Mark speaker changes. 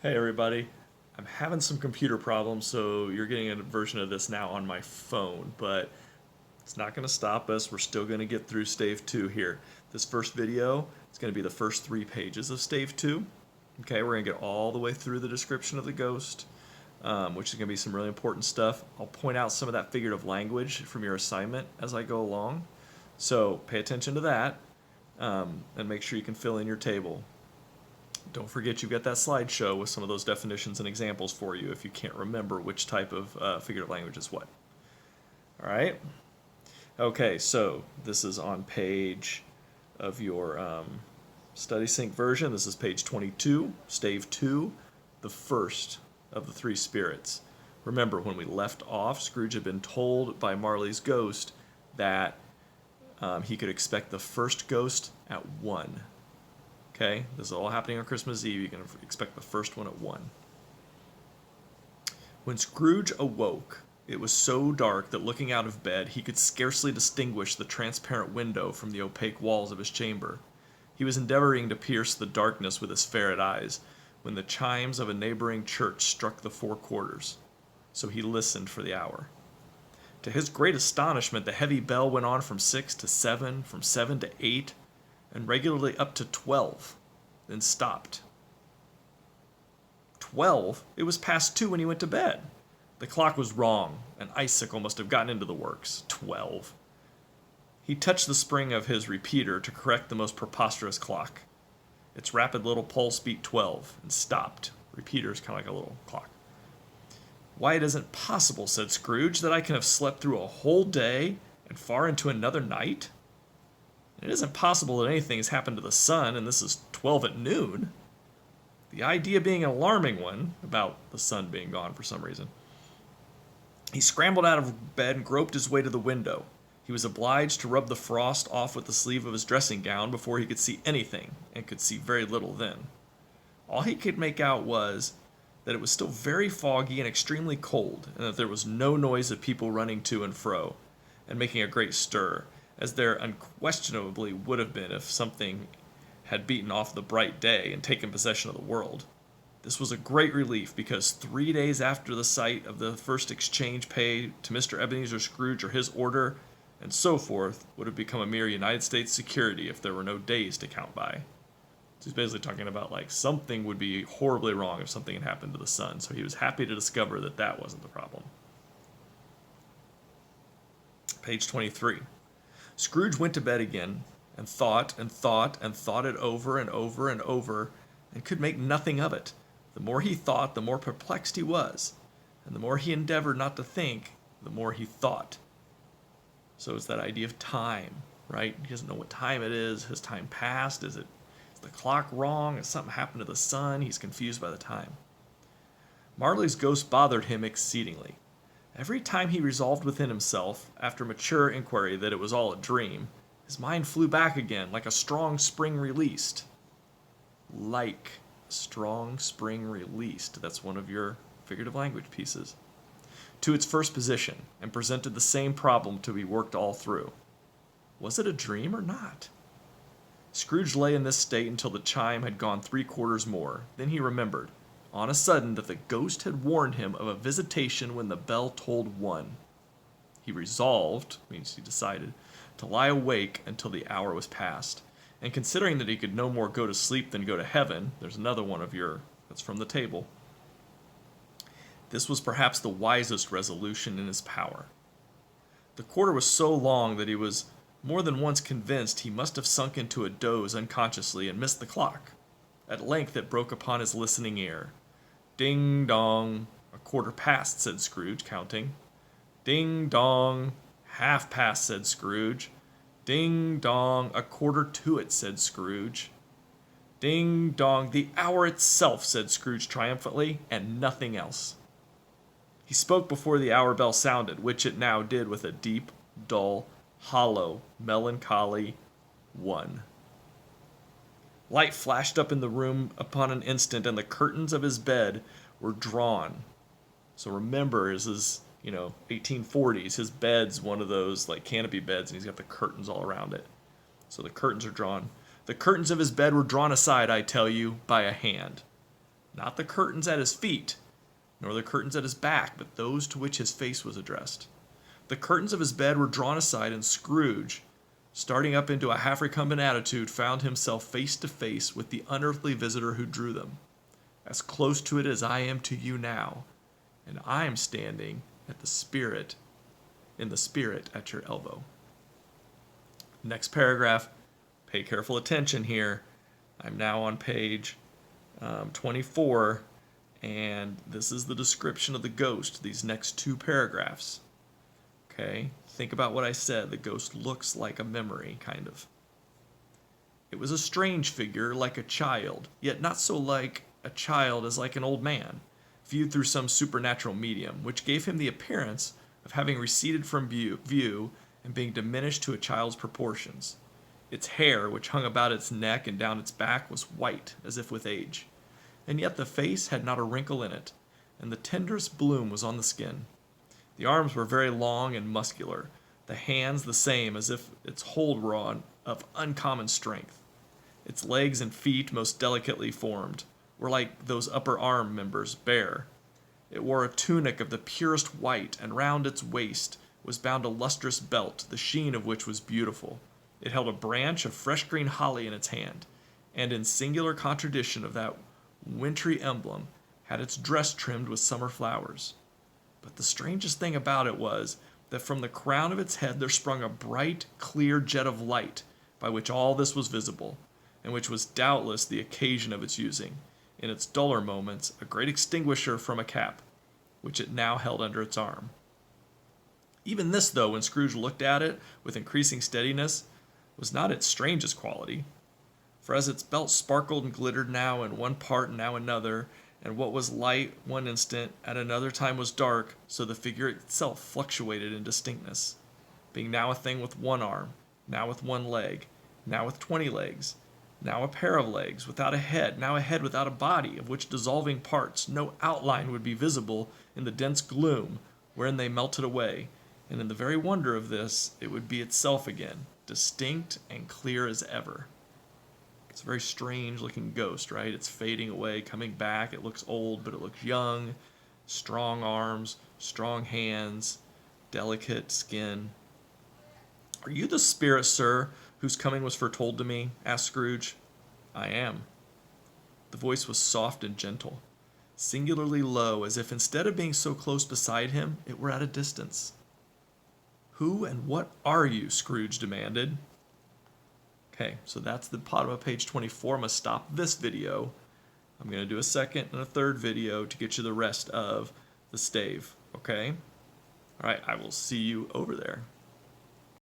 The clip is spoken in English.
Speaker 1: Hey everybody, I'm having some computer problems, so you're getting a version of this now on my phone, but it's not going to stop us. We're still going to get through Stave 2 here. This first video is going to be the first 3 pages of Stave 2. Okay, we're going to get all the way through the description of the ghost, which is going to be some really important stuff. I'll point out some of that figurative language from your assignment as I go along, so pay attention to that, and make sure you can fill in your table. Don't forget you've got that slideshow with some of those definitions and examples for you if you can't remember which type of figurative language is what. All right? Okay, so this is on page of your Study Sync version. This is page 22, Stave 2, the first of the 3 spirits. Remember, when we left off, Scrooge had been told by Marley's ghost that he could expect the first ghost at 1. Okay, this is all happening on Christmas Eve. You can expect the first one at 1. When Scrooge awoke, it was so dark that looking out of bed, he could scarcely distinguish the transparent window from the opaque walls of his chamber. He was endeavoring to pierce the darkness with his ferret eyes when the chimes of a neighboring church struck the 4 quarters. So he listened for the hour. To his great astonishment, the heavy bell went on from 6 to 7, from 7 to 8, and regularly up to 12, then stopped. 12? It was past 2 when he went to bed. The clock was wrong. An icicle must have gotten into the works. 12. He touched the spring of his repeater to correct the most preposterous clock. Its rapid little pulse beat 12 and stopped. Repeater is kind of like a little clock. Why, it isn't possible, said Scrooge, that I can have slept through a whole day and far into another night. It isn't possible that anything has happened to the sun, and this is 12 at noon. The idea being an alarming one, about the sun being gone for some reason. He scrambled out of bed and groped his way to the window. He was obliged to rub the frost off with the sleeve of his dressing gown before he could see anything, and could see very little then. All he could make out was that it was still very foggy and extremely cold, and that there was no noise of people running to and fro, and making a great stir, as there unquestionably would have been if something had beaten off the bright day and taken possession of the world. This was a great relief, because 3 days after the sight of the first exchange paid to Mr. Ebenezer Scrooge or his order, and so forth, would have become a mere United States security if there were no days to count by. So he's basically talking about like something would be horribly wrong if something had happened to the sun, so he was happy to discover that that wasn't the problem. Page 23. Scrooge went to bed again, and thought and thought and thought it over and over and over, and could make nothing of it. The more he thought, the more perplexed he was, and the more he endeavored not to think, the more he thought. So it's that idea of time, right? He doesn't know what time it is. Has time passed? Is the clock wrong? Has something happened to the sun? He's confused by the time. Marley's ghost bothered him exceedingly. Every time he resolved within himself, after mature inquiry, that it was all a dream, his mind flew back again, like a strong spring released. Like a strong spring released. That's one of your figurative language pieces. To its first position, and presented the same problem to be worked all through. Was it a dream or not? Scrooge lay in this state until the chime had gone 3 quarters more. Then he remembered, on a sudden, that the ghost had warned him of a visitation when the bell tolled 1. He resolved, means he decided, to lie awake until the hour was past. And considering that he could no more go to sleep than go to heaven, there's another one of your, that's from the table. This was perhaps the wisest resolution in his power. The quarter was so long that he was more than once convinced he must have sunk into a doze unconsciously and missed the clock. At length it broke upon his listening ear. Ding dong. A quarter past, said Scrooge, counting. Ding dong. Half past, said Scrooge. Ding dong. A quarter to it, said Scrooge. Ding dong. The hour itself, said Scrooge triumphantly, and nothing else. He spoke before the hour bell sounded, which it now did with a deep, dull, hollow, melancholy 1. Light flashed up in the room upon an instant, and the curtains of his bed were drawn. So remember, this is, 1840s. His bed's one of those, like, canopy beds, and he's got the curtains all around it. So the curtains are drawn. The curtains of his bed were drawn aside, I tell you, by a hand. not the curtains at his feet, nor the curtains at his back, but those to which his face was addressed. The curtains of his bed were drawn aside, and Scrooge, starting up into a half-recumbent attitude, found himself face to face with the unearthly visitor who drew them, as close to it as I am to you now, and I am standing at the spirit, in the spirit at your elbow. Next paragraph, pay careful attention here. I'm now on page 24, and this is the description of the ghost, these next two paragraphs. Okay, think about what I said. The ghost looks like a memory, kind of. It was a strange figure, like a child, yet not so like a child as like an old man, viewed through some supernatural medium, which gave him the appearance of having receded from view and being diminished to a child's proportions. Its hair, which hung about its neck and down its back, was white, as if with age, and yet the face had not a wrinkle in it, and the tenderest bloom was on the skin. The arms were very long and muscular, the hands the same, as if its hold were of uncommon strength. Its legs and feet, most delicately formed, were like those upper arm members, bare. It wore a tunic of the purest white, and round its waist was bound a lustrous belt, the sheen of which was beautiful. It held a branch of fresh green holly in its hand, and in singular contradiction of that wintry emblem, had its dress trimmed with summer flowers. But the strangest thing about it was that from the crown of its head there sprung a bright, clear jet of light, by which all this was visible, and which was doubtless the occasion of its using, in its duller moments, a great extinguisher from a cap, which it now held under its arm. Even this, though, when Scrooge looked at it with increasing steadiness, was not its strangest quality. For as its belt sparkled and glittered now in one part and now another, and what was light one instant at another time was dark, so the figure itself fluctuated in distinctness, being now a thing with one arm, now with one leg, now with 20 legs, now a pair of legs without a head, now a head without a body, of which dissolving parts no outline would be visible in the dense gloom wherein they melted away, and in the very wonder of this it would be itself again, distinct and clear as ever. It's a very strange looking ghost, right? It's fading away, coming back. It looks old, but it looks young. Strong arms, strong hands, delicate skin. "Are you the spirit, sir, whose coming was foretold to me?" asked Scrooge. "I am." The voice was soft and gentle, singularly low, as if instead of being so close beside him, it were at a distance. "Who and what are you?" Scrooge demanded. Okay, so that's the bottom of page 24. I'm going to stop this video. I'm going to do a second and a third video to get you the rest of the stave, okay? All right, I will see you over there.